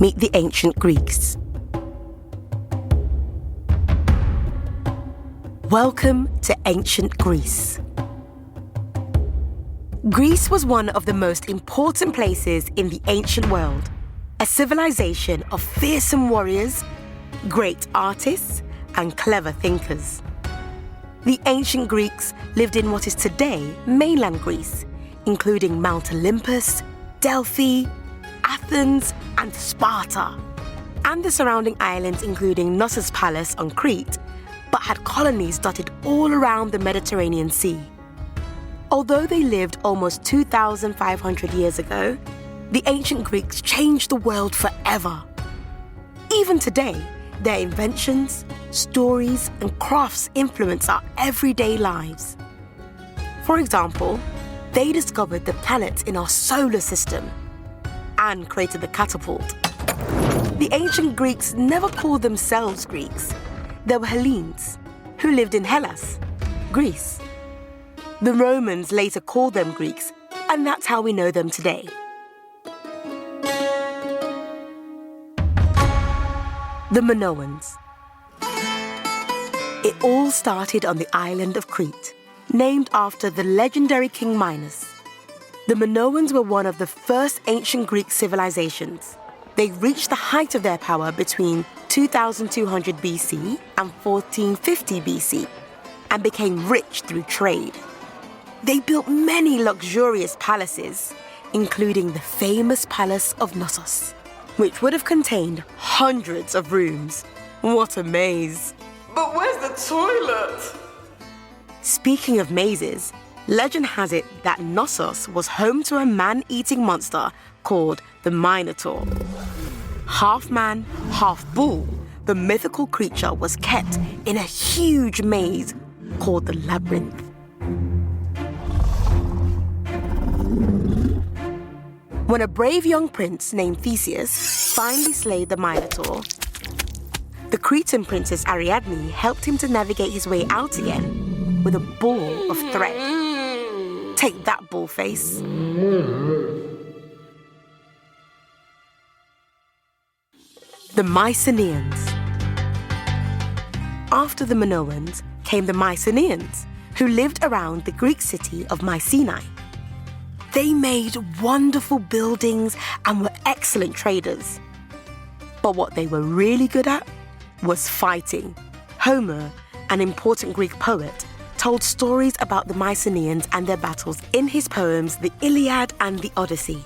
meet the ancient Greeks. Welcome to ancient Greece. Greece was one of the most important places in the ancient world, a civilization of fearsome warriors, great artists, and clever thinkers. The ancient Greeks lived in what is today mainland Greece, including Mount Olympus, Delphi, Athens, and Sparta, and the surrounding islands including Knossos Palace on Crete, but had colonies dotted all around the Mediterranean Sea. Although they lived almost 2,500 years ago, the ancient Greeks changed the world forever. Even today, their inventions, stories, and crafts influence our everyday lives. For example, they discovered the planets in our solar system and created the catapult. The ancient Greeks never called themselves Greeks. They were Hellenes, who lived in Hellas, Greece. The Romans later called them Greeks, and that's how we know them today. The Minoans. It all started on the island of Crete, named after the legendary King Minos. The Minoans were one of the first ancient Greek civilizations. They reached the height of their power between 2200 BC and 1450 BC and became rich through trade. They built many luxurious palaces, including the famous Palace of Knossos, which would have contained hundreds of rooms. What a maze! But where's the toilet? Speaking of mazes, legend has it that Knossos was home to a man-eating monster called the Minotaur. Half man, half bull, the mythical creature was kept in a huge maze called the Labyrinth. When a brave young prince named Theseus finally slayed the Minotaur, the Cretan princess Ariadne helped him to navigate his way out again with a ball of thread. Take that, bull face. The Mycenaeans. After the Minoans came the Mycenaeans, who lived around the Greek city of Mycenae. They made wonderful buildings and were excellent traders. But what they were really good at was fighting. Homer, an important Greek poet, told stories about the Mycenaeans and their battles in his poems The Iliad and the Odyssey.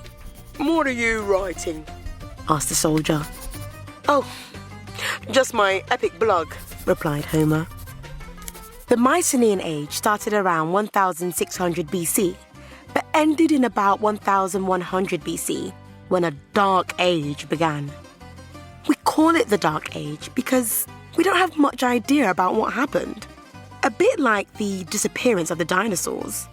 What are you writing? Asked the soldier. Oh, just my epic blog, replied Homer. The Mycenaean age started around 1600 BC, but ended in about 1100 BC, when a dark age began. We call it the Dark Age because we don't have much idea about what happened. A bit like the disappearance of the dinosaurs.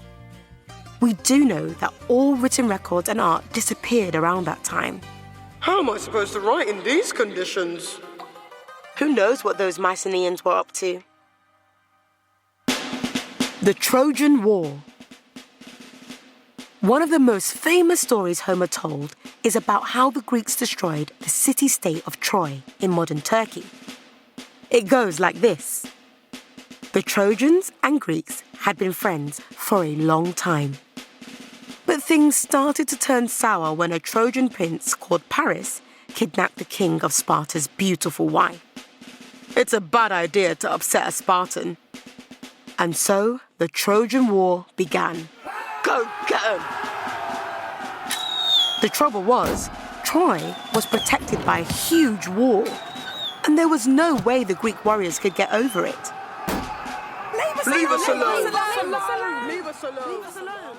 We do know that all written records and art disappeared around that time. How am I supposed to write in these conditions? Who knows what those Mycenaeans were up to? The Trojan War. One of the most famous stories Homer told is about how the Greeks destroyed the city-state of Troy in modern Turkey. It goes like this. The Trojans and Greeks had been friends for a long time. But things started to turn sour when a Trojan prince called Paris kidnapped the king of Sparta's beautiful wife. It's a bad idea to upset a Spartan. And so the Trojan War began. Go get him! The trouble was, Troy was protected by a huge wall, and there was no way the Greek warriors could get over it. Leave us alone! Leave us alone! Leave us alone!